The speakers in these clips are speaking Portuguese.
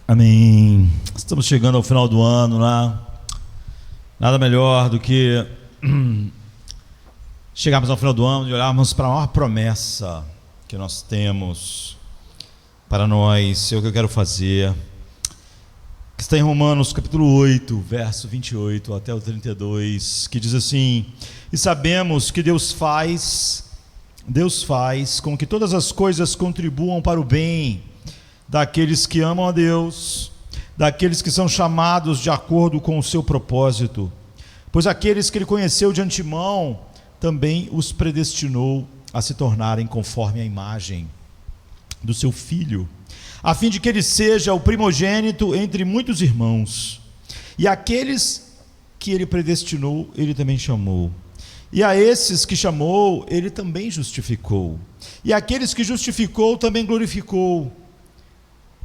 Amém. Estamos chegando ao final do ano, né? Nada melhor do que chegarmos ao final do ano e olharmos para a maior promessa que nós temos para nós. É o que eu quero fazer, que está em Romanos capítulo 8, verso 28 até o 32, que diz assim: e sabemos que Deus faz com que todas as coisas contribuam para o bem daqueles que amam a Deus, daqueles que são chamados de acordo com o seu propósito. Pois aqueles que ele conheceu de antemão, também os predestinou a se tornarem conforme a imagem do seu Filho, a fim de que ele seja o primogênito entre muitos irmãos. E aqueles que ele predestinou, ele também chamou. E a esses que chamou, ele também justificou. E aqueles que justificou, também glorificou.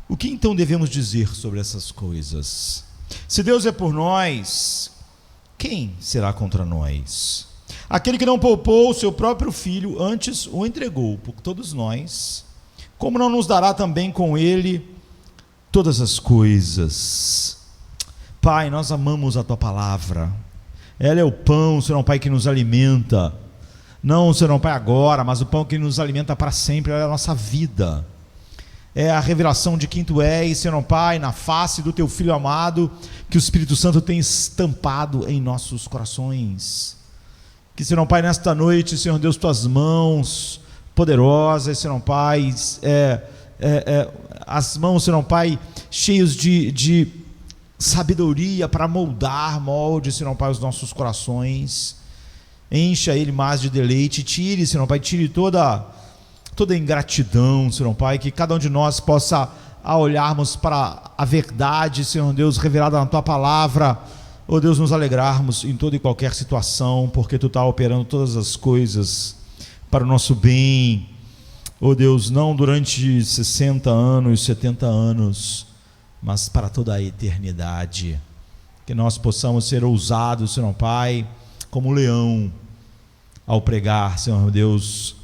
O que então devemos dizer sobre essas coisas? Se Deus é por nós, quem será contra nós? Aquele que não poupou o seu próprio Filho, antes o entregou por todos nós, como não nos dará também com ele todas as coisas? Pai, nós amamos a Tua palavra. Ela é o pão, Senhor Pai, que nos alimenta. Não, Senhor Pai, agora, mas o pão que nos alimenta para sempre. Ela é a nossa vida. É a revelação de quem Tu és, Senhor Pai, na face do Teu Filho amado, que o Espírito Santo tem estampado em nossos corações. Que, Senhor Pai, nesta noite, Senhor Deus, Tuas mãos poderosas, Senhor Pai, as mãos, Senhor Pai, cheios de sabedoria para molde, Senhor Pai, os nossos corações. Encha ele mais de deleite, tire, Senhor Pai, tire toda ingratidão, Senhor Pai, que cada um de nós possa, ao olharmos para a verdade, Senhor Deus, revelada na Tua palavra, ó Deus, nos alegrarmos em toda e qualquer situação, porque Tu está operando todas as coisas para o nosso bem, ó Deus, não durante 60 anos, 70 anos, mas para toda a eternidade. Que nós possamos ser ousados, Senhor Pai, como um leão, ao pregar, Senhor Deus,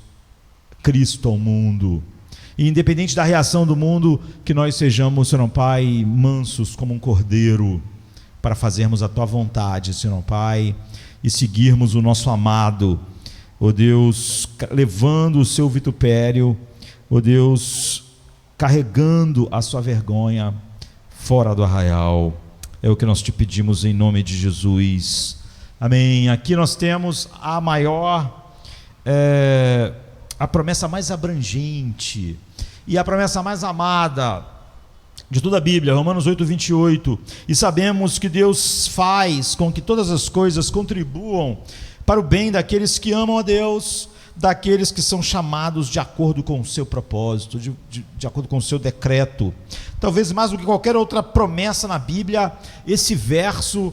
Cristo ao mundo, e independente da reação do mundo, que nós sejamos, Senhor Pai, mansos como um cordeiro, para fazermos a Tua vontade, Senhor Pai, e seguirmos o nosso amado, ó Deus, levando o seu vitupério, ó Deus, carregando a sua vergonha fora do arraial. É o que nós Te pedimos em nome de Jesus, amém. Aqui nós temos a maior, a promessa mais abrangente e a promessa mais amada de toda a Bíblia, Romanos 8, 28. E sabemos que Deus faz com que todas as coisas contribuam para o bem daqueles que amam a Deus, daqueles que são chamados de acordo com o seu propósito, de acordo com o seu decreto. Talvez mais do que qualquer outra promessa na Bíblia, esse verso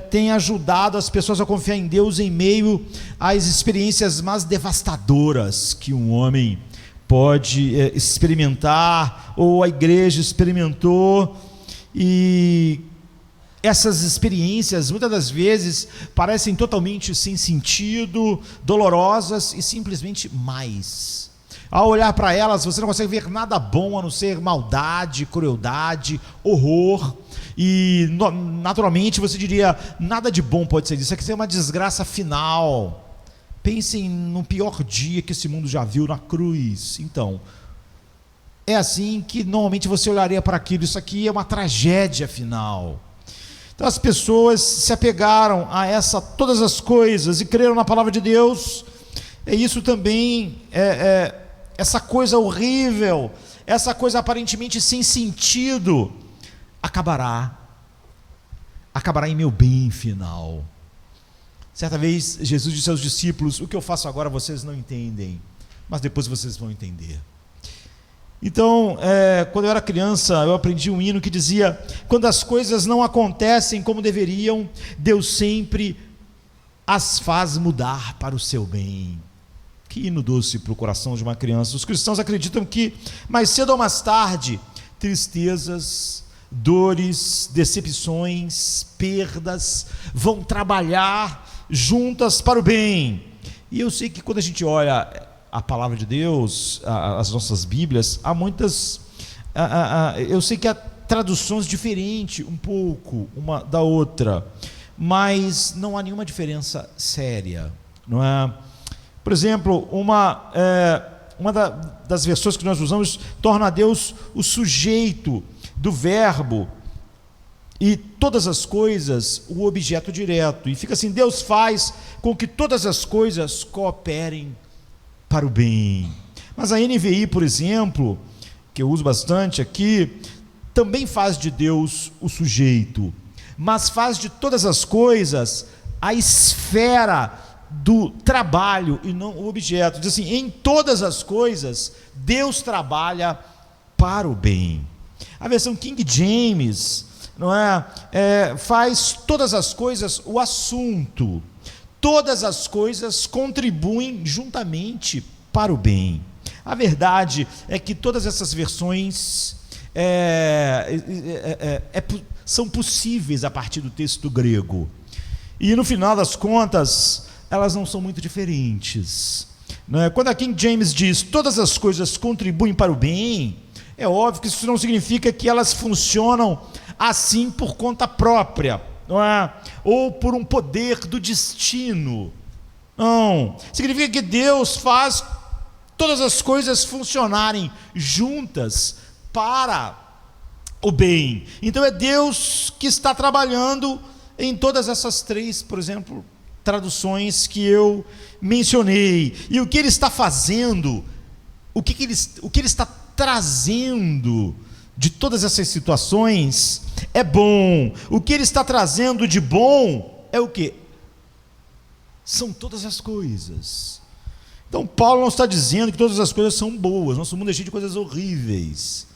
tem ajudado as pessoas a confiar em Deus em meio às experiências mais devastadoras que um homem pode experimentar, ou a igreja experimentou. E essas experiências muitas das vezes parecem totalmente sem sentido, dolorosas e simplesmente mais. Ao olhar para elas, você não consegue ver nada bom a não ser maldade, crueldade, horror, e naturalmente você diria: nada de bom pode ser disso, isso aqui é uma desgraça final. Pensem no pior dia que esse mundo já viu, na cruz. Então, é assim que normalmente você olharia para aquilo. Isso aqui é uma tragédia final. Então as pessoas se apegaram a todas as coisas e creram na palavra de Deus. Isso também essa coisa horrível, essa coisa aparentemente sem sentido, acabará em meu bem final. Certa vez Jesus disse aos discípulos: o que eu faço agora vocês não entendem, mas depois vocês vão entender. Então, quando eu era criança, eu aprendi um hino que dizia: quando as coisas não acontecem como deveriam, Deus sempre as faz mudar para o seu bem. Que hino doce para o coração de uma criança. Os cristãos acreditam que mais cedo ou mais tarde, tristezas, dores, decepções, perdas vão trabalhar juntas para o bem. E eu sei que quando a gente olha a palavra de Deus, as nossas Bíblias, há muitas, eu sei que há traduções diferentes um pouco uma da outra, mas não há nenhuma diferença séria, não é? Por exemplo, das versões que nós usamos torna Deus o sujeito do verbo e todas as coisas o objeto direto, e fica assim: Deus faz com que todas as coisas cooperem para o bem. Mas a NVI, por exemplo, que eu uso bastante aqui, também faz de Deus o sujeito, mas faz de todas as coisas a esfera do trabalho e não o objeto. Diz assim: em todas as coisas Deus trabalha para o bem. A versão King James, não é, faz todas as coisas o assunto. Todas as coisas contribuem juntamente para o bem. A verdade é que todas essas versões são possíveis a partir do texto grego. E no final das contas, elas não são muito diferentes, não é? Quando a King James diz todas as coisas contribuem para o bem, é óbvio que isso não significa que elas funcionam assim por conta própria, não é? Ou por um poder do destino. Não, significa que Deus faz todas as coisas funcionarem juntas para o bem. Então é Deus que está trabalhando em todas essas três, por exemplo, traduções que eu mencionei. E o que Ele está fazendo, o que Ele está trazendo de todas essas situações é bom. O que Ele está trazendo de bom é o quê? São todas as coisas. Então Paulo não está dizendo que todas as coisas são boas. Nosso mundo é cheio de coisas horríveis,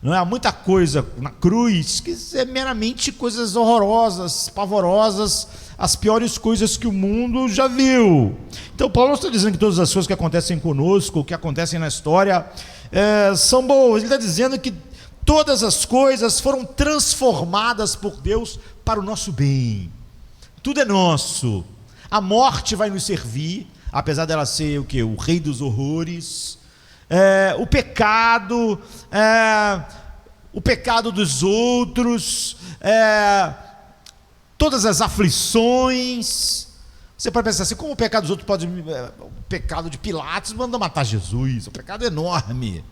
não é? Há muita coisa na cruz que é meramente coisas horrorosas, pavorosas, as piores coisas que o mundo já viu. Então Paulo não está dizendo que todas as coisas que acontecem conosco, que acontecem na história, são boas. Ele está dizendo que todas as coisas foram transformadas por Deus para o nosso bem. Tudo é nosso. A morte vai nos servir, apesar dela ser o quê? O rei dos horrores. O pecado dos outros, todas as aflições. Você pode pensar assim: como o pecado dos outros pode, o pecado de Pilatos mandou matar Jesus, o pecado é enorme,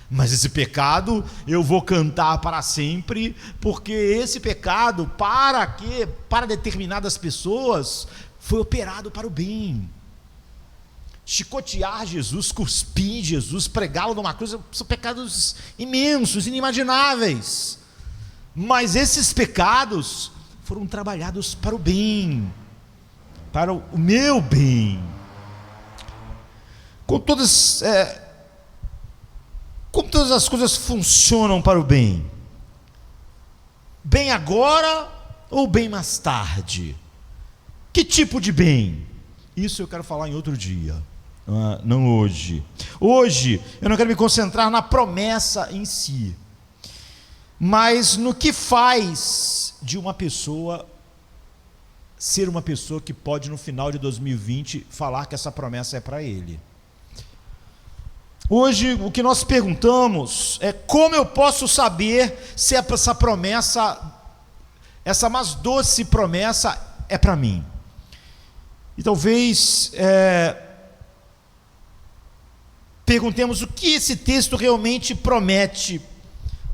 mas esse pecado eu vou cantar para sempre, porque esse pecado, para determinadas pessoas, foi operado para o bem. Chicotear Jesus, cuspir Jesus, pregá-lo numa cruz, são pecados imensos, inimagináveis, mas esses pecados foram trabalhados para o bem, para o meu bem. Como todas as coisas funcionam para o bem? Bem agora ou bem mais tarde? Que tipo de bem? Isso eu quero falar em outro dia, não hoje. Hoje eu não quero me concentrar na promessa em si, mas no que faz de uma pessoa ser uma pessoa que pode, no final de 2020, falar que essa promessa é para ele. Hoje o que nós perguntamos é: como eu posso saber se essa promessa, essa mais doce promessa, é para mim? E talvez perguntemos o que esse texto realmente promete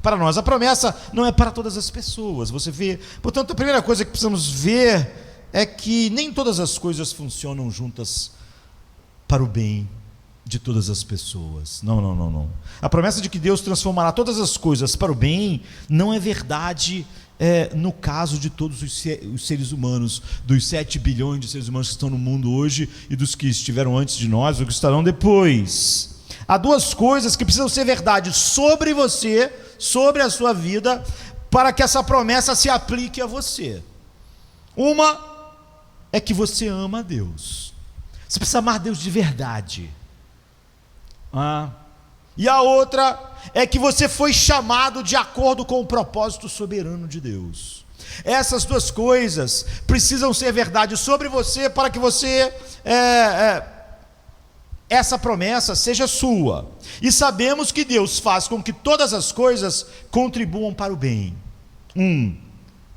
para nós. A promessa não é para todas as pessoas, você vê. Portanto, a primeira coisa que precisamos ver é que nem todas as coisas funcionam juntas para o bem de todas as pessoas. Não. A promessa de que Deus transformará todas as coisas para o bem não é verdade no caso de todos os seres humanos, dos 7 bilhões de seres humanos que estão no mundo hoje e dos que estiveram antes de nós ou que estarão depois. Há duas coisas que precisam ser verdade sobre você, sobre a sua vida, para que essa promessa se aplique a você. Uma é que você ama a Deus. Você precisa amar Deus de verdade. E a outra é que você foi chamado de acordo com o propósito soberano de Deus. Essas duas coisas precisam ser verdade sobre você para que você essa promessa seja sua. E sabemos que Deus faz com que todas as coisas contribuam para o bem.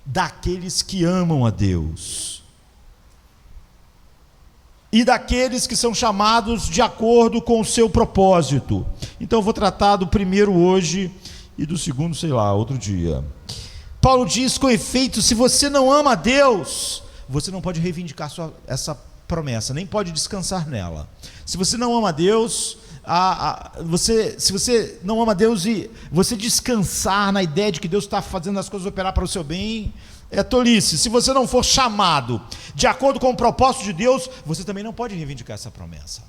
daqueles que amam a Deus e daqueles que são chamados de acordo com o seu propósito. Então eu vou tratar do primeiro hoje e do segundo, sei lá, outro dia. Paulo diz, com efeito, se você não ama a Deus, você não pode reivindicar essa promessa, nem pode descansar nela. Se você não ama a Deus, se você não ama a Deus e você descansar na ideia de que Deus está fazendo as coisas operar para o seu bem, é tolice. Se você não for chamado de acordo com o propósito de Deus, você também não pode reivindicar essa promessa.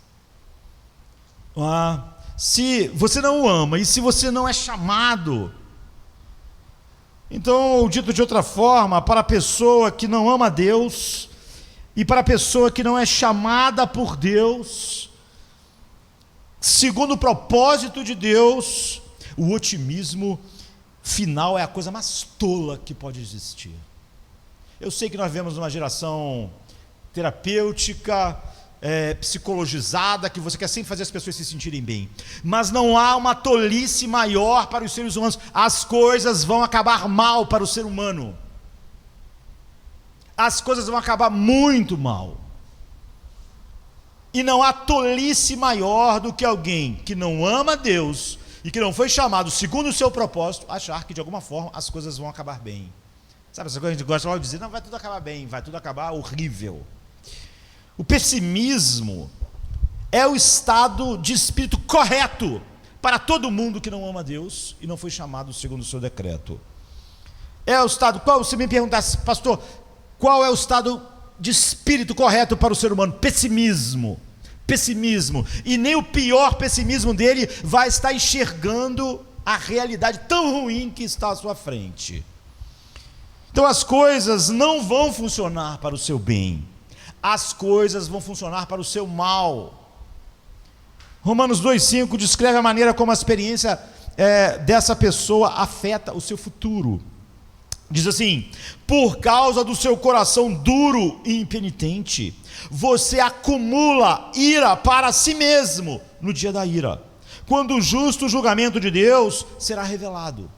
Se você não o ama e se você não é chamado, então, dito de outra forma, para a pessoa que não ama a Deus e para a pessoa que não é chamada por Deus, segundo o propósito de Deus, o otimismo final é a coisa mais tola que pode existir. Eu sei que nós vivemos numa geração terapêutica, psicologizada, que você quer sempre fazer as pessoas se sentirem bem, mas não há uma tolice maior para os seres humanos. As coisas vão acabar mal para o ser humano, as coisas vão acabar muito mal, e não há tolice maior do que alguém que não ama a Deus e que não foi chamado segundo o seu propósito, achar que de alguma forma as coisas vão acabar bem. Sabe essa coisa que a gente gosta logo de dizer, não, vai tudo acabar bem, vai tudo acabar horrível. O pessimismo é o estado de espírito correto para todo mundo que não ama a Deus e não foi chamado segundo o seu decreto. É o estado, qual, se me perguntasse, pastor, qual é o estado de espírito correto para o ser humano? Pessimismo, e nem o pior pessimismo dele vai estar enxergando a realidade tão ruim que está à sua frente. Então as coisas não vão funcionar para o seu bem, as coisas vão funcionar para o seu mal. Romanos 2,5 descreve a maneira como a experiência dessa pessoa afeta o seu futuro. Diz assim: por causa do seu coração duro e impenitente, você acumula ira para si mesmo no dia da ira, quando o justo julgamento de Deus será revelado.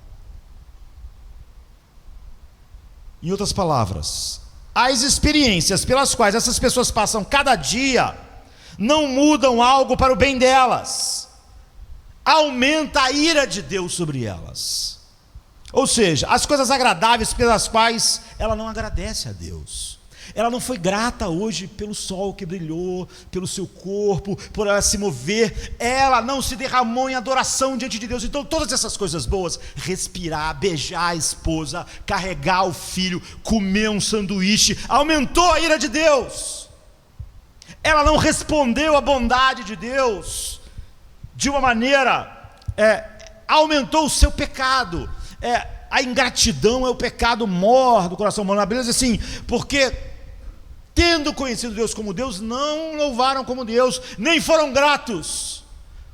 Em outras palavras, as experiências pelas quais essas pessoas passam cada dia não mudam algo para o bem delas, aumenta a ira de Deus sobre elas. Ou seja, as coisas agradáveis pelas quais ela não agradece a Deus. Ela não foi grata hoje pelo sol que brilhou, pelo seu corpo, por ela se mover, ela não se derramou em adoração diante de Deus. Então todas essas coisas boas, respirar, beijar a esposa, carregar o filho, comer um sanduíche, aumentou a ira de Deus. Ela não respondeu à bondade de Deus, de uma maneira, aumentou o seu pecado. A ingratidão é o pecado mor do coração humano. A Bíblia diz assim, porque tendo conhecido Deus como Deus, não louvaram como Deus, nem foram gratos.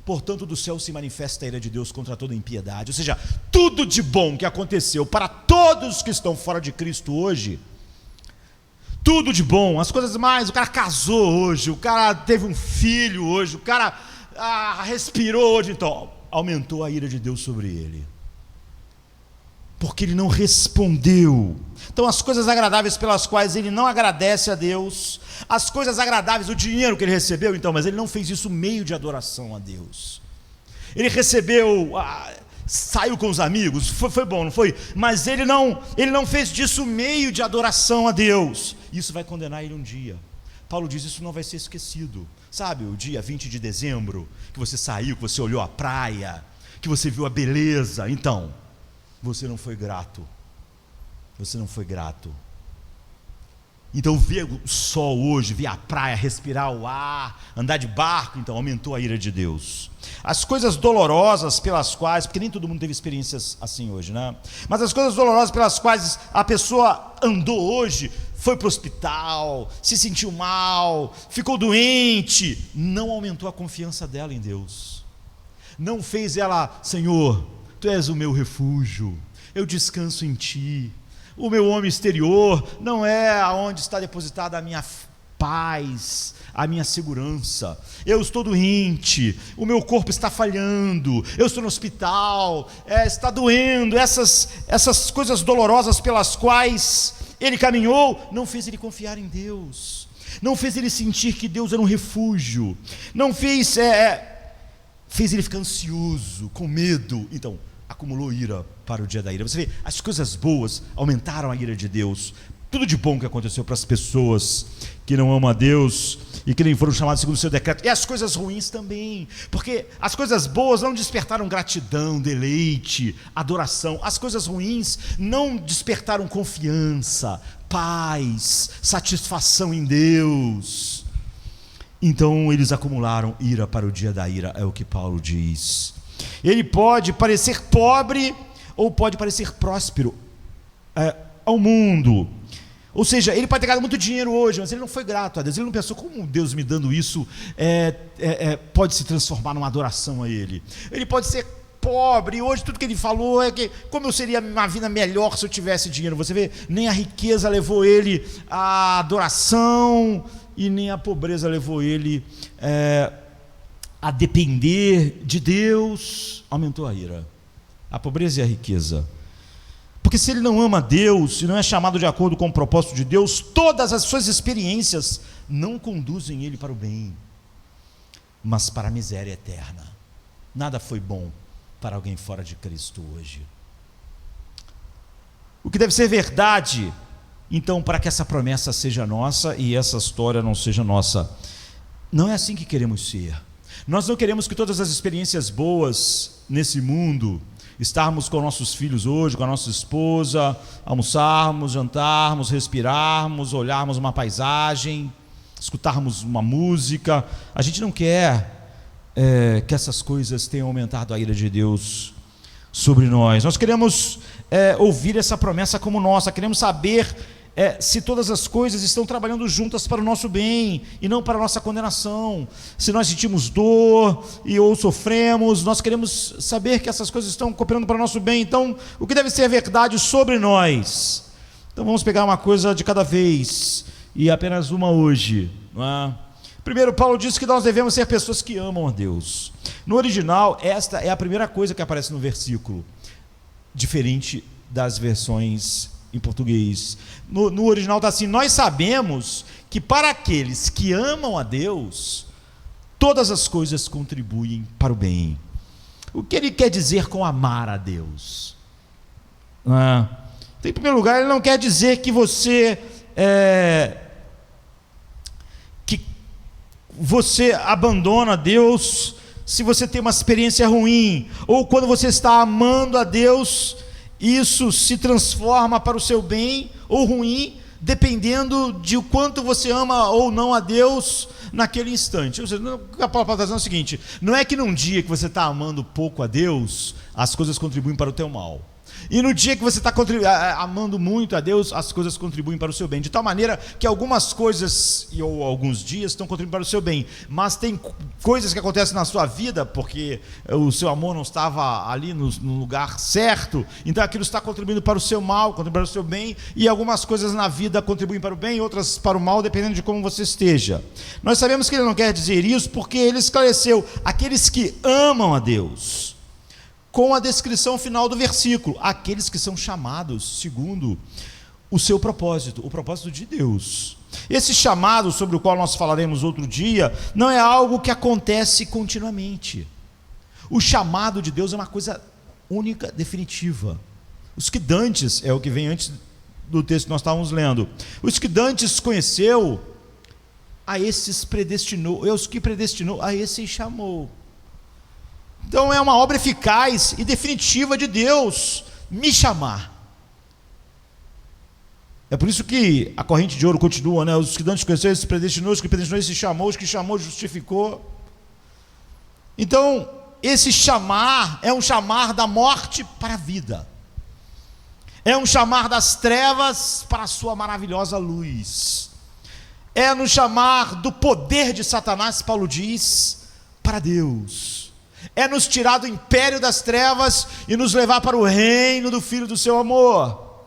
Portanto, do céu se manifesta a ira de Deus contra toda impiedade. Ou seja, tudo de bom que aconteceu para todos que estão fora de Cristo hoje, tudo de bom, as coisas mais, o cara casou hoje, o cara teve um filho hoje, o cara respirou hoje, então aumentou a ira de Deus sobre ele, porque ele não respondeu. Então as coisas agradáveis pelas quais ele não agradece a Deus, as coisas agradáveis, o dinheiro que ele recebeu, então, mas ele não fez isso meio de adoração a Deus. Ele recebeu, saiu com os amigos, foi bom, não foi? Mas ele não fez disso meio de adoração a Deus. Isso vai condenar ele um dia. Paulo diz, isso não vai ser esquecido. Sabe o dia 20 de dezembro, que você saiu, que você olhou a praia, que você viu a beleza, então você não foi grato. Você não foi grato. Então ver o sol hoje, ver a praia, respirar o ar, andar de barco, então aumentou a ira de Deus. As coisas dolorosas pelas quais, porque nem todo mundo teve experiências assim hoje, né? Mas as coisas dolorosas pelas quais a pessoa andou hoje, foi para o hospital, se sentiu mal, ficou doente, não aumentou a confiança dela em Deus. Não fez ela, Senhor, Tu és o meu refúgio, eu descanso em Ti. O meu homem exterior não é aonde está depositada a minha paz, a minha segurança. Eu estou doente, o meu corpo está falhando, eu estou no hospital, está doendo. Essas coisas dolorosas pelas quais ele caminhou, não fez ele confiar em Deus, não fez ele sentir que Deus era um refúgio, não fez ele ficar ansioso, com medo. Então, acumulou ira para o dia da ira. Você vê, as coisas boas aumentaram a ira de Deus. Tudo de bom que aconteceu para as pessoas que não amam a Deus e que nem foram chamados segundo o seu decreto, e as coisas ruins também, porque as coisas boas não despertaram gratidão, deleite, adoração. As coisas ruins não despertaram confiança, paz, satisfação em Deus. Então eles acumularam ira para o dia da ira, é o que Paulo diz. Ele pode parecer pobre ou pode parecer próspero ao mundo. Ou seja, ele pode ter ganhado muito dinheiro hoje, mas ele não foi grato a Deus. Ele não pensou, como Deus me dando isso pode se transformar numa adoração a Ele. Ele pode ser pobre, e hoje tudo que ele falou é que como eu seria uma vida melhor se eu tivesse dinheiro. Você vê, nem a riqueza levou ele à adoração, e nem a pobreza levou ele a depender de Deus. Aumentou a ira, a pobreza e a riqueza. Porque se ele não ama Deus, se não é chamado de acordo com o propósito de Deus, todas as suas experiências não conduzem ele para o bem, mas para a miséria eterna. Nada foi bom para alguém fora de Cristo hoje. O que deve ser verdade, então, para que essa promessa seja nossa e essa história não seja nossa? Não é assim que queremos ser. Nós não queremos que todas as experiências boas nesse mundo, estarmos com nossos filhos hoje, com a nossa esposa, almoçarmos, jantarmos, respirarmos, olharmos uma paisagem, escutarmos uma música. A gente não quer que essas coisas tenham aumentado a ira de Deus sobre nós. Nós queremos ouvir essa promessa como nossa, queremos saber se todas as coisas estão trabalhando juntas para o nosso bem e não para a nossa condenação. Se nós sentimos dor ou sofremos, nós queremos saber que essas coisas estão cooperando para o nosso bem. Então, o que deve ser verdade sobre nós? Então vamos pegar uma coisa de cada vez, e apenas uma hoje, não é? Primeiro, Paulo diz que nós devemos ser pessoas que amam a Deus. No original, esta é a primeira coisa que aparece no versículo, diferente das versões em português. No original está assim: nós sabemos que para aqueles que amam a Deus, todas as coisas contribuem para o bem. O que ele quer dizer com amar a Deus? Em primeiro lugar, ele não quer dizer que você abandona Deus se você tem uma experiência ruim, ou quando você está amando a Deus, isso se transforma para o seu bem ou ruim, dependendo de o quanto você ama ou não a Deus naquele instante. Ou seja, o que a Paulo está dizendo é o seguinte: não é que num dia que você está amando pouco a Deus, as coisas contribuem para o teu mal, e no dia que você está amando muito a Deus, as coisas contribuem para o seu bem, de tal maneira que algumas coisas ou alguns dias estão contribuindo para o seu bem, mas tem coisas que acontecem na sua vida porque o seu amor não estava ali no lugar certo, então aquilo está contribuindo para o seu mal, contribuindo para o seu bem, e algumas coisas na vida contribuem para o bem, outras para o mal, dependendo de como você esteja. Nós sabemos que ele não quer dizer isso porque ele esclareceu: aqueles que amam a Deus, com a descrição final do versículo, aqueles que são chamados segundo o seu propósito, o propósito de Deus. Esse chamado, sobre o qual nós falaremos outro dia, não é algo que acontece continuamente. O chamado de Deus é uma coisa única, definitiva. Os que dantes, é o que vem antes do texto que nós estávamos lendo, os que dantes conheceu, a esses predestinou, e os que predestinou, a esses chamou. Então é uma obra eficaz e definitiva de Deus me chamar. É por isso que a corrente de ouro continua, né? Os que dantes conheceu, esses predestinou, os que predestinou, esses chamou, os que chamou, justificou. Então, esse chamar é um chamar da morte para a vida, é um chamar das trevas para a sua maravilhosa luz, é no chamar do poder de Satanás, Paulo diz, para Deus, é nos tirar do império das trevas e nos levar para o reino do Filho do seu amor,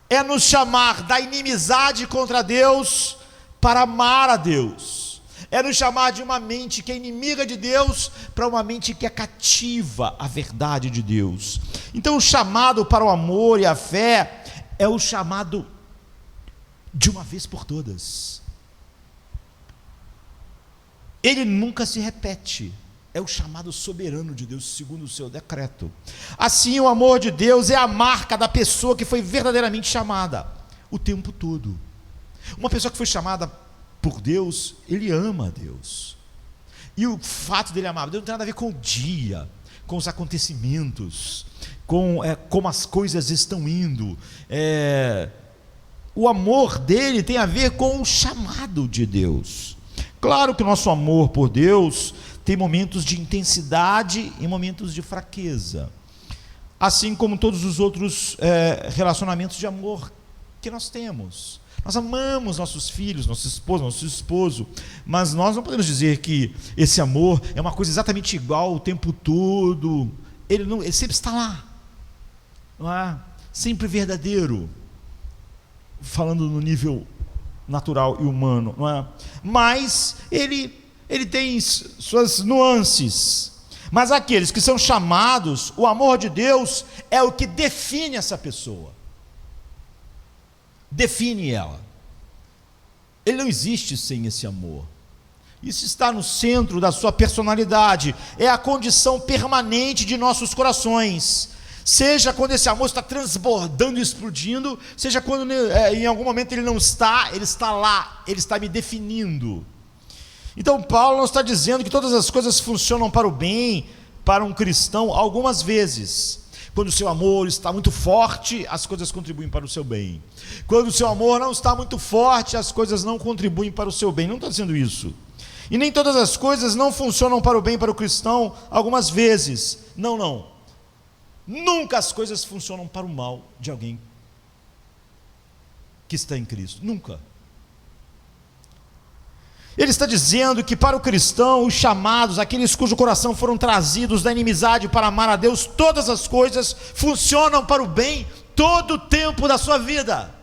é nos chamar da inimizade contra Deus para amar a Deus, é nos chamar de uma mente que é inimiga de Deus para uma mente que é cativa à verdade de Deus. Então o chamado para o amor e a fé é o chamado de uma vez por todas. Ele nunca se repete. É o chamado soberano de Deus, segundo o seu decreto. Assim, o amor de Deus é a marca da pessoa que foi verdadeiramente chamada, o tempo todo. Uma pessoa que foi chamada por Deus, ele ama a Deus. E o fato dele amar a Deus não tem nada a ver com o dia, com os acontecimentos, com como as coisas estão indo. O amor dele tem a ver com o chamado de Deus. Claro que o nosso amor por Deus tem momentos de intensidade e momentos de fraqueza, assim como todos os outros relacionamentos de amor que nós temos. Nós amamos nossos filhos, nosso esposo, mas nós não podemos dizer que esse amor é uma coisa exatamente igual o tempo todo. Ele sempre está lá, não é? Sempre verdadeiro, falando no nível natural e humano, não é? Mas ele tem suas nuances. Mas aqueles que são chamados, o amor de Deus é o que define essa pessoa, define ela. Ele não existe sem esse amor. Isso está no centro da sua personalidade, é a condição permanente de nossos corações, seja quando esse amor está transbordando e explodindo, seja quando em algum momento ele não está, ele está lá, ele está me definindo. Então Paulo não está dizendo que todas as coisas funcionam para o bem, para um cristão. Algumas vezes, quando o seu amor está muito forte, as coisas contribuem para o seu bem. Quando o seu amor não está muito forte, as coisas não contribuem para o seu bem. Não está dizendo isso. E nem todas as coisas não funcionam para o bem para o cristão, algumas vezes. Não. Nunca as coisas funcionam para o mal de alguém que está em Cristo. Nunca. Ele está dizendo que para o cristão, os chamados, aqueles cujo coração foram trazidos da inimizade para amar a Deus, todas as coisas funcionam para o bem todo o tempo da sua vida.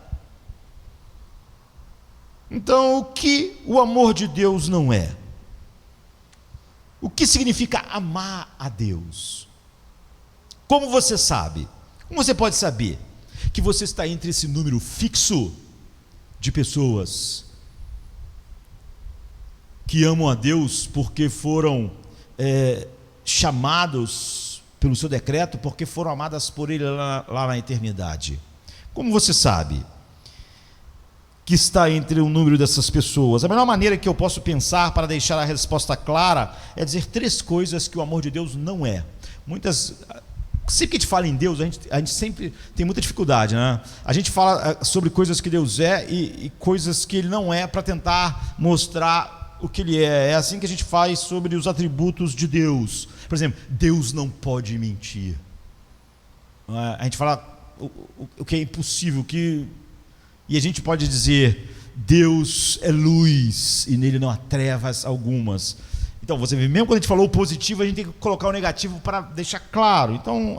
Então, o que o amor de Deus não é? O que significa amar a Deus? Como você sabe? Como você pode saber que você está entre esse número fixo de pessoas que amam a Deus porque foram chamados pelo seu decreto, porque foram amadas por Ele lá na eternidade? Como você sabe que está entre o número dessas pessoas? A melhor maneira que eu posso pensar para deixar a resposta clara é dizer 3 coisas que o amor de Deus não é. Sempre que a gente fala em Deus, a gente sempre tem muita dificuldade, né? A gente fala sobre coisas que Deus é e coisas que Ele não é, para tentar mostrar o que Ele é. É assim que a gente faz sobre os atributos de Deus. Por exemplo, Deus não pode mentir. A gente fala o que é impossível, e a gente pode dizer: Deus é luz e nele não há trevas algumas. Então você vê, mesmo quando a gente falou o positivo, a gente tem que colocar o negativo para deixar claro. Então,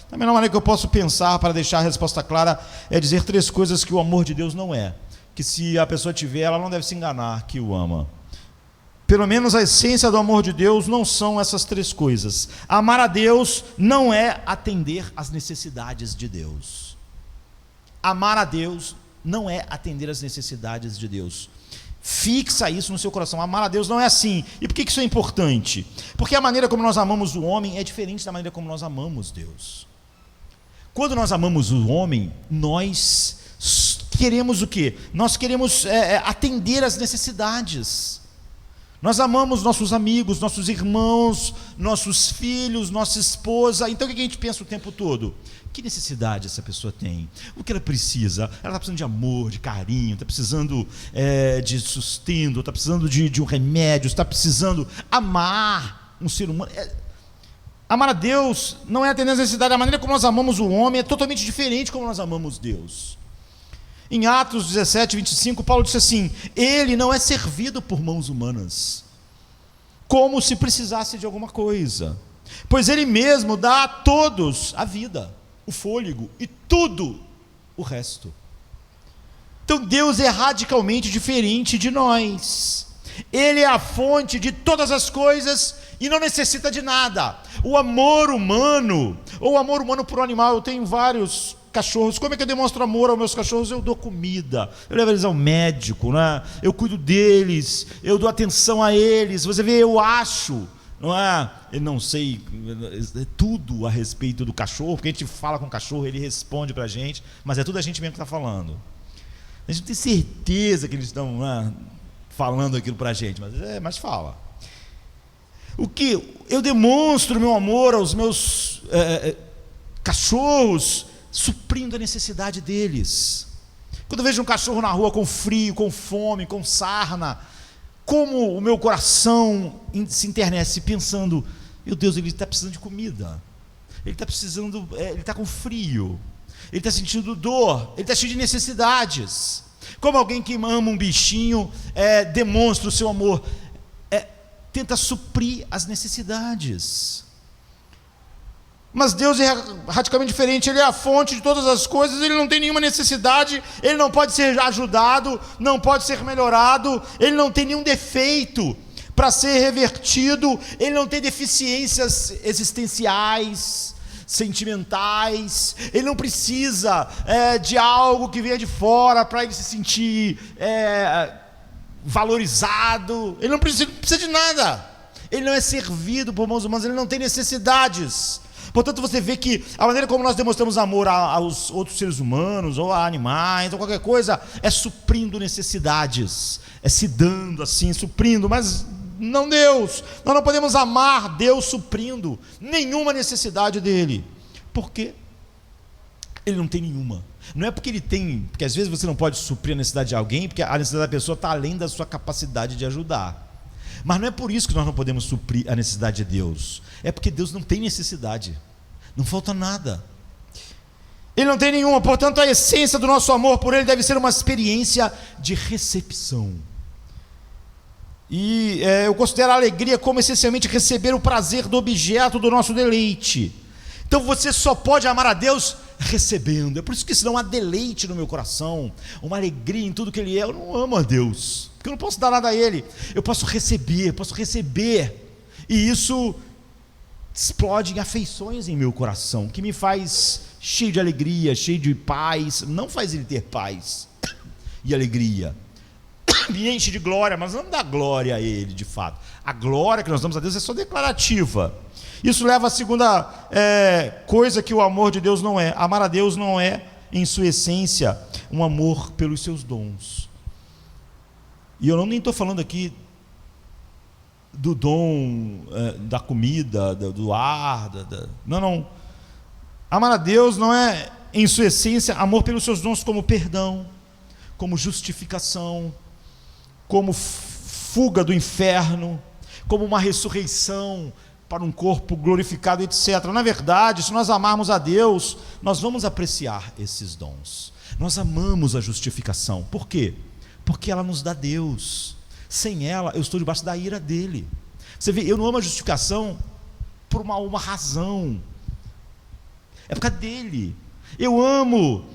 da melhor maneira que eu posso pensar para deixar a resposta clara é dizer 3 coisas que o amor de Deus não é, que se a pessoa tiver, ela não deve se enganar que o ama. Pelo menos a essência do amor de Deus não são essas 3 coisas. Amar a Deus não é atender às necessidades de Deus. Amar a Deus não é atender às necessidades de Deus. Fixa isso no seu coração. Amar a Deus não é assim. E por que isso é importante? Porque a maneira como nós amamos o homem é diferente da maneira como nós amamos Deus. Quando nós amamos o homem, nós queremos o quê? Nós queremos atender às necessidades. Nós amamos nossos amigos, nossos irmãos, nossos filhos, nossa esposa. Então o que a gente pensa o tempo todo? Que necessidade essa pessoa tem? O que ela precisa? Ela está precisando de amor, de carinho, está precisando de sustento, está precisando de um remédio, está precisando amar um ser humano. Amar a Deus não é atender às necessidades. A maneira como nós amamos o homem é totalmente diferente como nós amamos Deus. Em Atos 17, 25, Paulo disse assim: Ele não é servido por mãos humanas, como se precisasse de alguma coisa, pois Ele mesmo dá a todos a vida, o fôlego e tudo o resto. Então Deus é radicalmente diferente de nós. Ele é a fonte de todas as coisas e não necessita de nada. O amor humano, ou o amor humano por um animal, eu tenho vários cachorros. Como é que eu demonstro amor aos meus cachorros? Eu dou comida, eu levo eles ao médico, né? Eu cuido deles, eu dou atenção a eles. Você vê, eu acho, não é? Eu não sei tudo a respeito do cachorro, porque a gente fala com o cachorro, ele responde pra gente, mas é tudo a gente mesmo que está falando. A gente tem certeza que eles estão falando aquilo pra gente, mas fala. O que eu demonstro meu amor aos meus cachorros, suprindo a necessidade deles. Quando eu vejo um cachorro na rua com frio, com fome, com sarna, como o meu coração se internece pensando: meu Deus, ele está precisando de comida, ele está precisando, ele está com frio, ele está sentindo dor, ele está cheio de necessidades. Como alguém que ama um bichinho demonstra o seu amor, tenta suprir as necessidades. Mas Deus é radicalmente diferente. Ele é a fonte de todas as coisas, ele não tem nenhuma necessidade, ele não pode ser ajudado, não pode ser melhorado, ele não tem nenhum defeito para ser revertido, ele não tem deficiências existenciais, sentimentais, ele não precisa de algo que venha de fora para ele se sentir valorizado, ele não precisa de nada, ele não é servido por mãos humanas, ele não tem necessidades. Portanto, você vê que a maneira como nós demonstramos amor aos outros seres humanos, ou a animais, ou qualquer coisa, é suprindo necessidades, é se dando assim, suprindo, mas não Deus. Nós não podemos amar Deus suprindo nenhuma necessidade dele. Por quê? Ele não tem nenhuma. Não é porque ele tem, porque às vezes você não pode suprir a necessidade de alguém, porque a necessidade da pessoa está além da sua capacidade de ajudar. Mas não é por isso que nós não podemos suprir a necessidade de Deus. É porque Deus não tem necessidade, não falta nada, ele não tem nenhuma. Portanto, a essência do nosso amor por ele deve ser uma experiência de recepção. E eu considero a alegria como essencialmente receber o prazer do objeto do nosso deleite. Então você só pode amar a Deus recebendo. É por isso que se dá um deleite no meu coração, uma alegria em tudo que ele é. Eu não amo a Deus, porque eu não posso dar nada a ele. Eu posso receber, e isso explode em afeições em meu coração, que me faz cheio de alegria, cheio de paz. Não faz ele ter paz e alegria, me enche de glória, mas não dá glória a ele de fato. A glória que nós damos a Deus é só declarativa. Isso leva à segunda coisa que o amor de Deus não é. Amar a Deus não é, em sua essência, um amor pelos seus dons. E eu nem estou falando aqui do dom da comida, do ar, não. Amar a Deus não é, em sua essência, amor pelos seus dons, como perdão, como justificação, como fuga do inferno, como uma ressurreição para um corpo glorificado, etc. Na verdade, se nós amarmos a Deus, nós vamos apreciar esses dons. Nós amamos a justificação. Por quê? Porque ela nos dá Deus. Sem ela, eu estou debaixo da ira dele. Você vê, eu não amo a justificação por uma razão, é por causa dele. Eu amo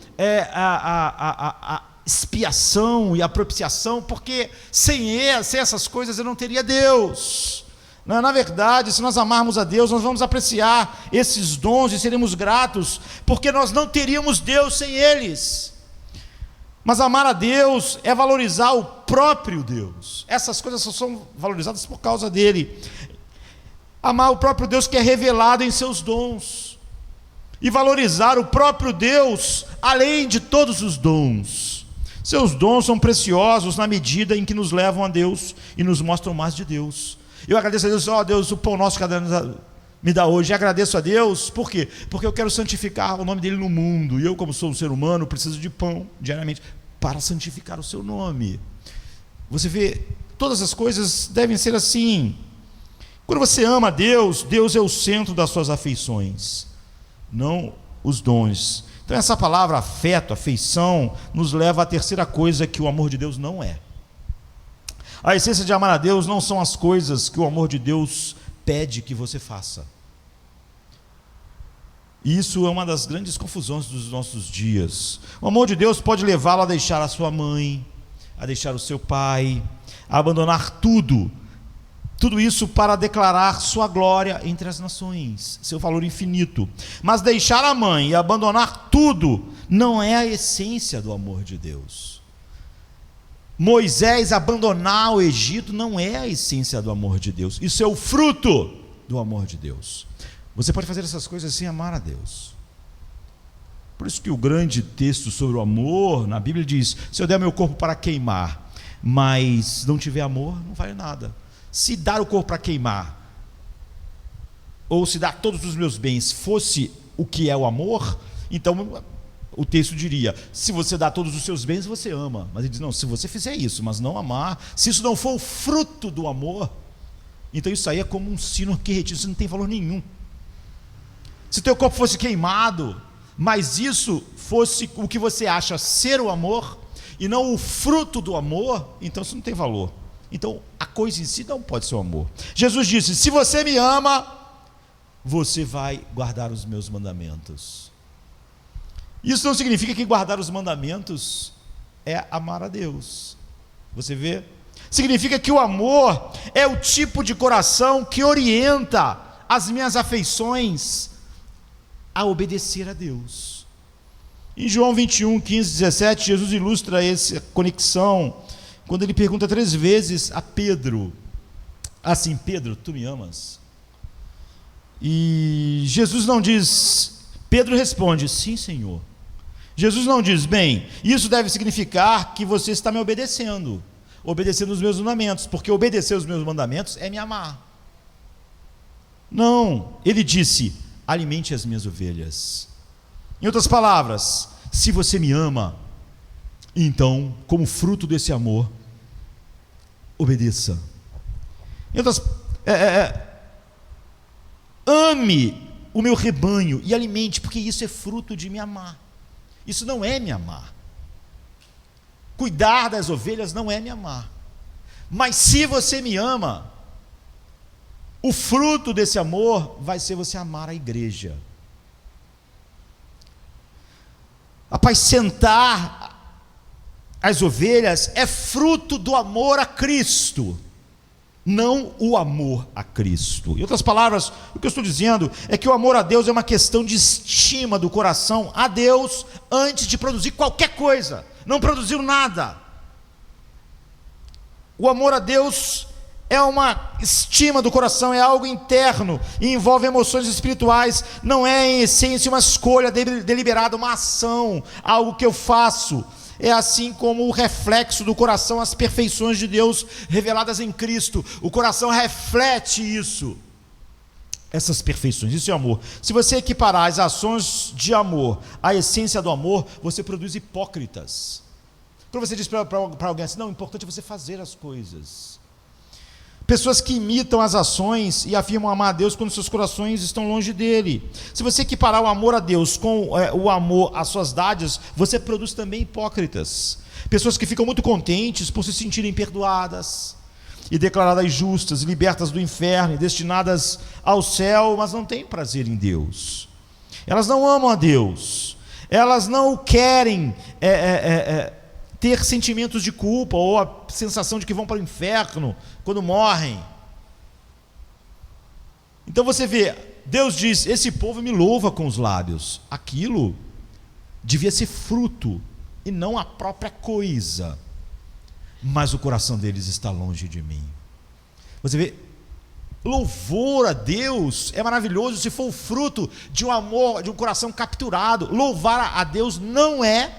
a expiação e a propiciação, porque sem essas coisas eu não teria Deus. Na verdade, se nós amarmos a Deus, nós vamos apreciar esses dons e seremos gratos, porque nós não teríamos Deus sem eles. Mas amar a Deus é valorizar o próprio Deus. Essas coisas só são valorizadas por causa dele. Amar o próprio Deus que é revelado em seus dons, e valorizar o próprio Deus além de todos os dons. Seus dons são preciosos na medida em que nos levam a Deus e nos mostram mais de Deus. Eu agradeço a Deus, Deus, o pão nosso que cada dia me dá hoje. E agradeço a Deus, por quê? Porque eu quero santificar o nome dele no mundo, e eu, como sou um ser humano, preciso de pão diariamente para santificar o seu nome. Você vê, todas as coisas devem ser assim. Quando você ama a Deus, Deus é o centro das suas afeições, não os dons. Então essa palavra afeto, afeição, nos leva à terceira coisa que o amor de Deus não é. A essência de amar a Deus não são as coisas que o amor de Deus pede que você faça. E isso é uma das grandes confusões dos nossos dias. O amor de Deus pode levá-lo a deixar a sua mãe, a deixar o seu pai, a abandonar tudo isso para declarar sua glória entre as nações, seu valor infinito. Mas deixar a mãe e abandonar tudo não é a essência do amor de Deus. Moisés abandonar o Egito não é a essência do amor de Deus. Isso é o fruto do amor de Deus. Você pode fazer essas coisas sem amar a Deus. Por isso que o grande texto sobre o amor na Bíblia diz: se eu der meu corpo para queimar, mas não tiver amor, não vale nada. Se dar o corpo para queimar, ou se dar todos os meus bens fosse o que é o amor, então o texto diria: se você dá todos os seus bens, você ama. Mas ele diz: não, se você fizer isso, mas não amar, se isso não for o fruto do amor, então isso aí é como um sino que retira, isso não tem valor nenhum. Se teu corpo fosse queimado, mas isso fosse o que você acha ser o amor, e não o fruto do amor, então isso não tem valor. Então a coisa em si não pode ser o amor. Jesus disse: se você me ama, você vai guardar os meus mandamentos. Isso não significa que guardar os mandamentos é amar a Deus. Você vê? Significa que o amor é o tipo de coração que orienta as minhas afeições a obedecer a Deus. Em João 21, 15, 17, Jesus ilustra essa conexão quando ele pergunta 3 vezes a Pedro, assim: Pedro, tu me amas? E Jesus não diz, Pedro responde: sim, Senhor. Jesus não diz: bem, isso deve significar que você está me obedecendo os meus mandamentos, porque obedecer os meus mandamentos é me amar. Não, ele disse: alimente as minhas ovelhas. Em outras palavras, se você me ama, então, como fruto desse amor, obedeça. Em outras, ame o meu rebanho e alimente, porque isso é fruto de me amar. Isso não é me amar. Cuidar das ovelhas não é me amar. Mas se você me ama, o fruto desse amor vai ser você amar a igreja. Apacentar as ovelhas é fruto do amor a Cristo, não o amor a Cristo. Em outras palavras, o que eu estou dizendo é que o amor a Deus é uma questão de estima do coração a Deus antes de produzir qualquer coisa. Não produziu nada. O amor a Deus é uma estima do coração, é algo interno e envolve emoções espirituais. Não é em essência uma escolha deliberada, uma ação, algo que eu faço. É assim como o reflexo do coração, as perfeições de Deus reveladas em Cristo. O coração reflete isso, essas perfeições. Isso é amor. Se você equiparar as ações de amor à essência do amor, você produz hipócritas. Quando você diz para alguém assim: não, o importante é você fazer as coisas. Pessoas que imitam as ações e afirmam amar a Deus quando seus corações estão longe dele. Se você equiparar o amor a Deus com o amor às suas dádivas, você produz também hipócritas. Pessoas que ficam muito contentes por se sentirem perdoadas e declaradas justas, libertas do inferno e destinadas ao céu, mas não têm prazer em Deus. Elas não amam a Deus. Elas não querem ter sentimentos de culpa ou a sensação de que vão para o inferno quando morrem. Então você vê, Deus diz: esse povo me louva com os lábios. Aquilo devia ser fruto e não a própria coisa, mas o coração deles está longe de mim. Você vê, louvor a Deus é maravilhoso se for o fruto de um amor, de um coração capturado. Louvar a Deus não é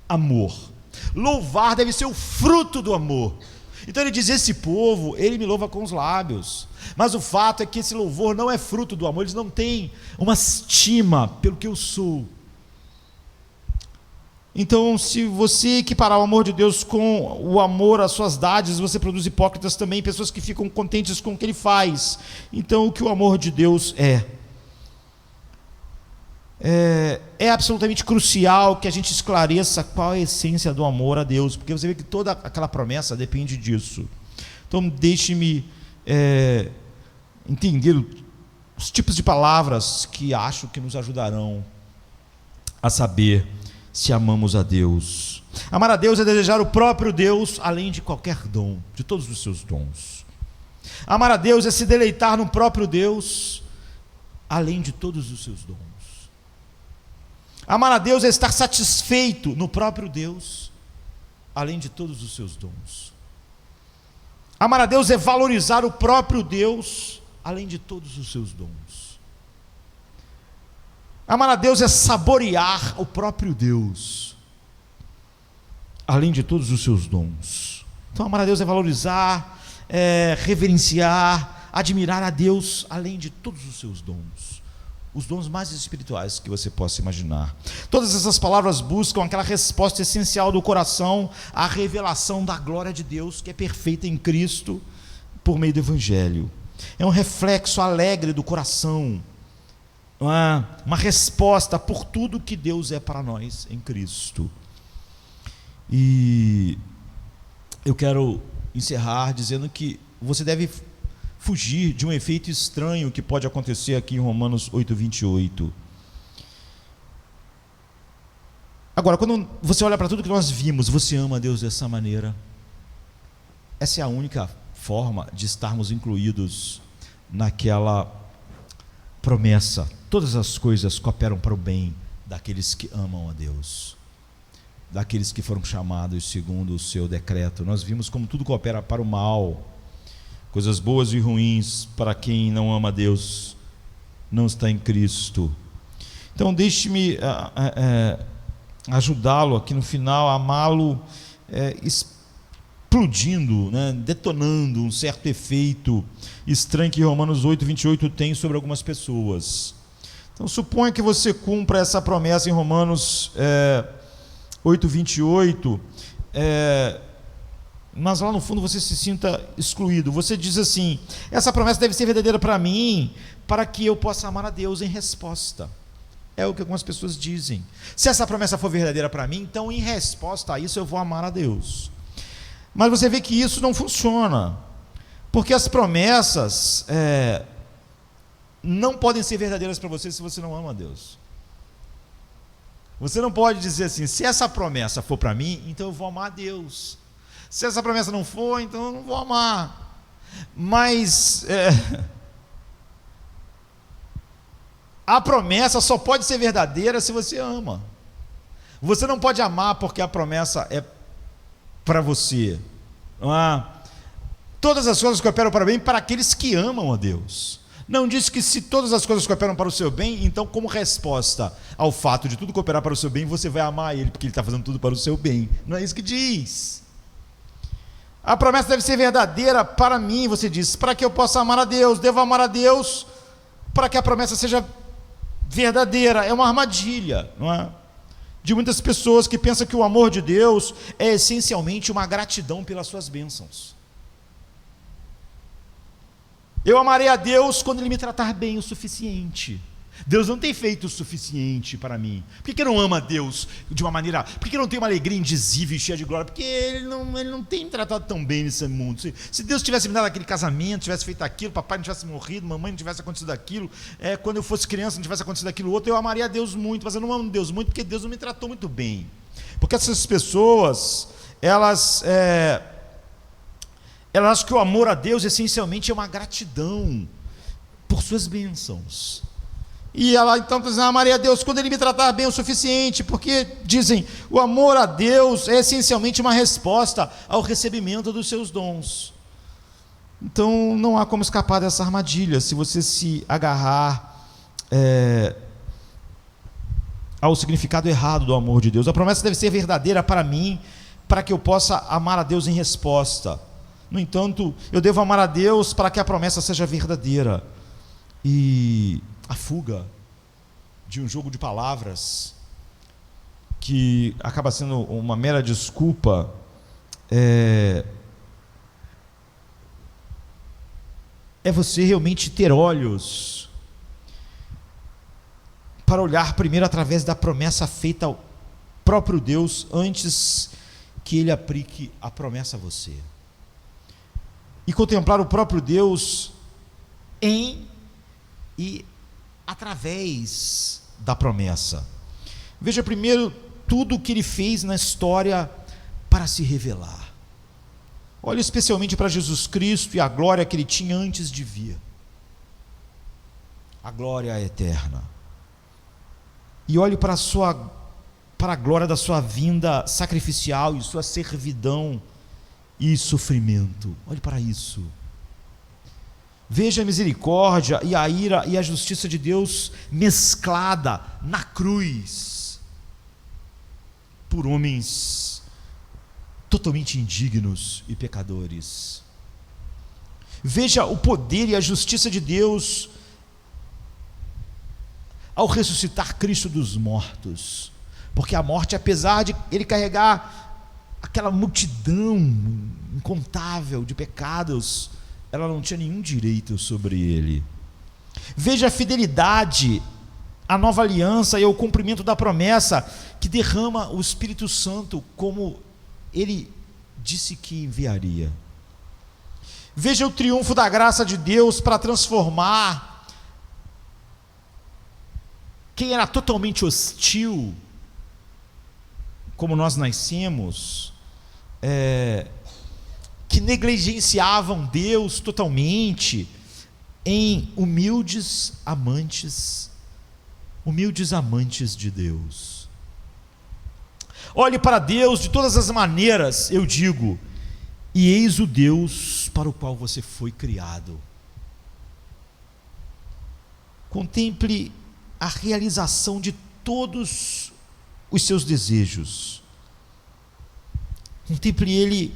amor. Louvar deve ser o fruto do amor. Então ele diz: esse povo, ele me louva com os lábios, mas o fato é que esse louvor não é fruto do amor. Eles não têm uma estima pelo que eu sou. Então, se você equiparar o amor de Deus com o amor às suas dádivas, você produz hipócritas também, pessoas que ficam contentes com o que ele faz. Então, o que o amor de Deus é absolutamente crucial que a gente esclareça qual é a essência do amor a Deus, porque você vê que toda aquela promessa depende disso. Então deixe-me entender os tipos de palavras que acho que nos ajudarão a saber se amamos a Deus. Amar a Deus é desejar o próprio Deus, além de qualquer dom, de todos os seus dons. Amar a Deus é se deleitar no próprio Deus, além de todos os seus dons. Amar a Deus é estar satisfeito no próprio Deus, além de todos os seus dons. Amar a Deus é valorizar o próprio Deus, além de todos os seus dons. Amar a Deus é saborear o próprio Deus, além de todos os seus dons. Então, amar a Deus é valorizar, reverenciar, admirar a Deus, além de todos os seus dons, os dons mais espirituais que você possa imaginar. Todas essas palavras buscam aquela resposta essencial do coração à revelação da glória de Deus, que é perfeita em Cristo, por meio do Evangelho. É um reflexo alegre do coração, uma resposta por tudo que Deus é para nós em Cristo. E eu quero encerrar dizendo que você deve fugir de um efeito estranho que pode acontecer aqui em Romanos 8:28. Agora, quando você olha para tudo que nós vimos, você ama a Deus dessa maneira. Essa é a única forma de estarmos incluídos naquela promessa. Todas as coisas cooperam para o bem daqueles que amam a Deus, daqueles que foram chamados segundo o seu decreto. Nós vimos como tudo coopera para o mal, coisas boas e ruins para quem não ama a Deus, não está em Cristo. Então deixe-me ajudá-lo aqui no final, amá-lo explodindo, detonando um certo efeito estranho que Romanos 8:28 tem sobre algumas pessoas. Então suponha que você cumpra essa promessa em Romanos 8:28, mas lá no fundo você se sinta excluído. Você diz assim: essa promessa deve ser verdadeira para mim, para que eu possa amar a Deus em resposta. É o que algumas pessoas dizem. Se essa promessa for verdadeira para mim, então em resposta a isso eu vou amar a Deus. Mas você vê que isso não funciona, porque as promessas não podem ser verdadeiras para você se você não ama a Deus. Você não pode dizer assim: se essa promessa for para mim, então eu vou amar a Deus. Se essa promessa não for, então eu não vou amar. Mas a promessa só pode ser verdadeira se você ama. Você não pode amar porque a promessa é para você. Todas as coisas cooperam para o bem para aqueles que amam a Deus. Não diz que se todas as coisas cooperam para o seu bem, então como resposta ao fato de tudo cooperar para o seu bem, você vai amar Ele, porque Ele está fazendo tudo para o seu bem. Não é isso que diz. A promessa deve ser verdadeira para mim, você diz, para que eu possa amar a Deus. Devo amar a Deus para que a promessa seja verdadeira. É uma armadilha, não é? De muitas pessoas que pensam que o amor de Deus é essencialmente uma gratidão pelas suas bênçãos. Eu amarei a Deus quando Ele me tratar bem o suficiente. Deus não tem feito o suficiente para mim. Por que eu não amo a Deus de uma maneira... Por que eu não tenho uma alegria indizível e cheia de glória? Porque Ele não tem me tratado tão bem nesse mundo. Se Deus tivesse me dado aquele casamento, tivesse feito aquilo, papai não tivesse morrido, mamãe não tivesse acontecido aquilo, quando eu fosse criança não tivesse acontecido aquilo outro, eu amaria a Deus muito. Mas eu não amo Deus muito porque Deus não me tratou muito bem. Porque essas pessoas, elas acham que o amor a Deus essencialmente é uma gratidão por suas bênçãos. E ela então diz: amarei a Deus quando Ele me tratar bem o suficiente, porque dizem, o amor a Deus é essencialmente uma resposta ao recebimento dos seus dons. Então não há como escapar dessa armadilha, se você se agarrar ao significado errado do amor de Deus. A promessa deve ser verdadeira para mim, para que eu possa amar a Deus em resposta. No entanto, eu devo amar a Deus para que a promessa seja verdadeira. E a fuga de um jogo de palavras que acaba sendo uma mera desculpa é você realmente ter olhos para olhar primeiro através da promessa feita ao próprio Deus, antes que Ele aplique a promessa a você, e contemplar o próprio Deus em e através da promessa. Veja primeiro tudo o que ele fez na história para se revelar. Olhe especialmente para Jesus Cristo e a glória que ele tinha antes de vir. A glória eterna. E olhe para a glória da sua vinda sacrificial e sua servidão e sofrimento. Olhe para isso. Veja a misericórdia e a ira e a justiça de Deus mesclada na cruz por homens totalmente indignos e pecadores. Veja o poder e a justiça de Deus ao ressuscitar Cristo dos mortos, porque a morte, apesar de ele carregar aquela multidão incontável de pecados, ela não tinha nenhum direito sobre ele. Veja a fidelidade, a nova aliança e o cumprimento da promessa que derrama o Espírito Santo como ele disse que enviaria. Veja o triunfo da graça de Deus para transformar quem era totalmente hostil, como nós nascemos, que negligenciavam Deus totalmente, em humildes amantes de Deus. Olhe para Deus de todas as maneiras, eu digo, e eis o Deus para o qual você foi criado. Contemple a realização de todos os seus desejos. Contemple Ele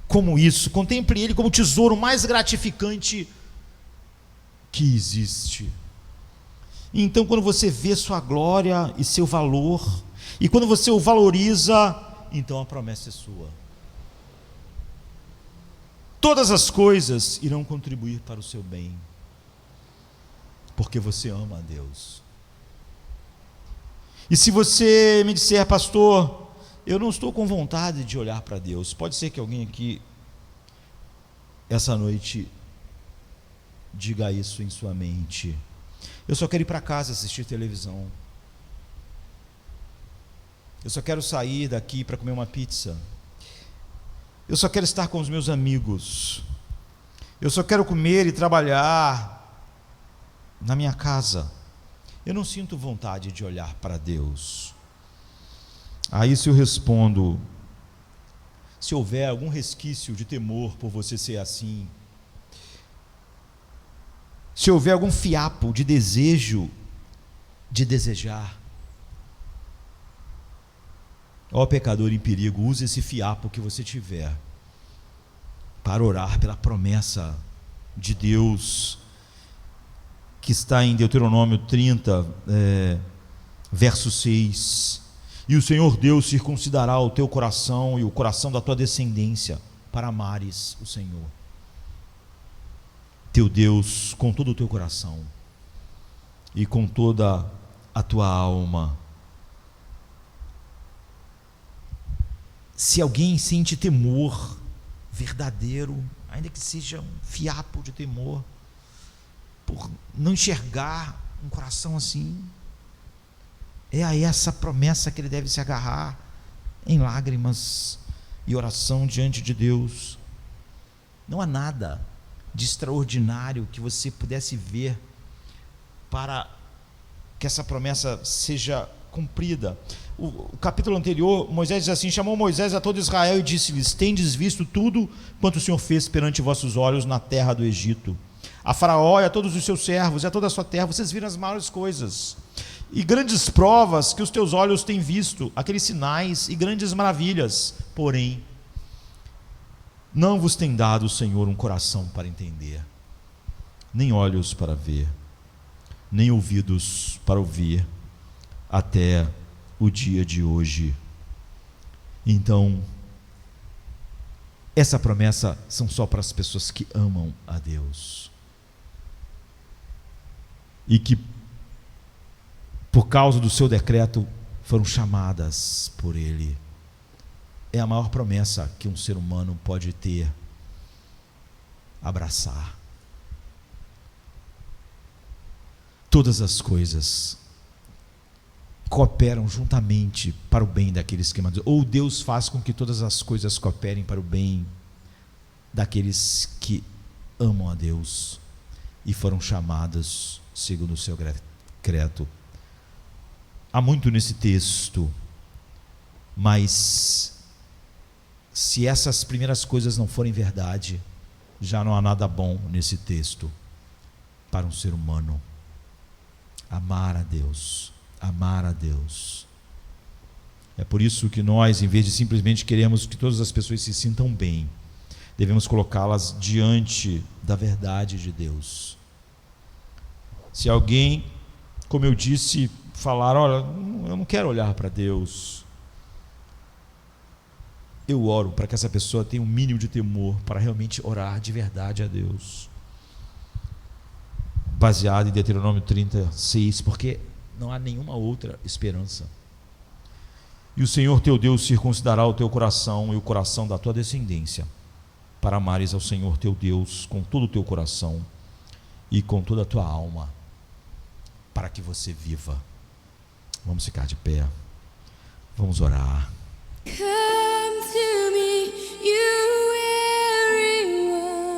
como isso, contemple Ele como o tesouro mais gratificante que existe. Então, quando você vê sua glória e seu valor, e quando você o valoriza, então a promessa é sua. Todas as coisas irão contribuir para o seu bem, porque você ama a Deus. E se você me disser, pastor, eu não estou com vontade de olhar para Deus, pode ser que alguém aqui, essa noite, diga isso em sua mente: eu só quero ir para casa assistir televisão, eu só quero sair daqui para comer uma pizza, eu só quero estar com os meus amigos, eu só quero comer e trabalhar na minha casa, eu não sinto vontade de olhar para Deus. Aí se eu respondo, se houver algum resquício de temor por você ser assim, se houver algum fiapo de desejo, de desejar, ó pecador em perigo, use esse fiapo que você tiver para orar pela promessa de Deus, que está em Deuteronômio 30, verso 6. E o Senhor Deus circuncidará o teu coração e o coração da tua descendência, para amares o Senhor teu Deus com todo o teu coração e com toda a tua alma. Se alguém sente temor verdadeiro, ainda que seja um fiapo de temor, por não enxergar um coração assim, é a essa promessa que ele deve se agarrar em lágrimas e oração diante de Deus. Não há nada de extraordinário que você pudesse ver para que essa promessa seja cumprida. O capítulo anterior, Moisés diz assim: chamou Moisés a todo Israel e disse-lhes: tendes visto tudo quanto o Senhor fez perante vossos olhos na terra do Egito, a Faraó e a todos os seus servos e a toda a sua terra, vocês viram as maiores coisas e grandes provas que os teus olhos têm visto, aqueles sinais e grandes maravilhas, porém não vos tem dado o Senhor um coração para entender, nem olhos para ver, nem ouvidos para ouvir, até o dia de hoje. Então, essa promessa são só para as pessoas que amam a Deus e que, por causa do seu decreto, foram chamadas por Ele. É a maior promessa que um ser humano pode ter, abraçar. todas as coisas cooperam juntamente para o bem daqueles que amam a Deus. Ou Deus faz com que todas as coisas cooperem para o bem daqueles que amam a Deus e foram chamados segundo o seu decreto. Há muito nesse texto, mas se essas primeiras coisas não forem verdade, já não há nada bom nesse texto para um ser humano. Amar a Deus, amar a Deus. É por isso que nós, em vez de simplesmente queremos que todas as pessoas se sintam bem, devemos colocá-las diante da verdade de Deus. Se alguém, como eu disse, falar, olha, eu não quero olhar para Deus, eu oro para que essa pessoa tenha um mínimo de temor para realmente orar de verdade a Deus, baseado em Deuteronômio 36, porque não há nenhuma outra esperança. E o Senhor teu Deus circuncidará o teu coração e o coração da tua descendência, para amares ao Senhor teu Deus com todo o teu coração e com toda a tua alma, para que você viva. Vamos ficar de pé, vamos orar. Come to me, you weary one,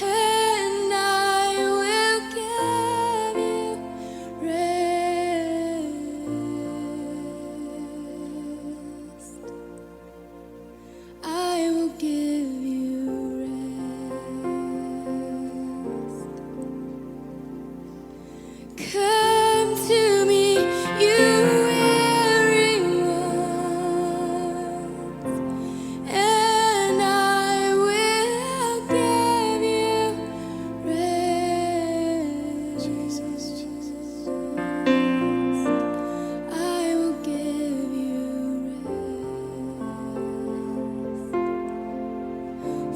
and I will give you rest. I will give you rest. Come to me, you weary ones, and I will give you rest. I will give you rest.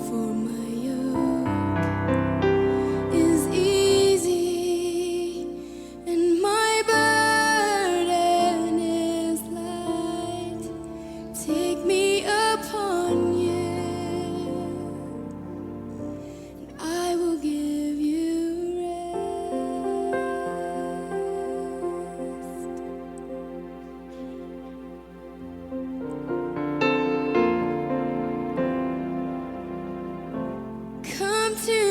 For my yoke is easy and my burden is light. Take me upon you, and I will give you rest. Come to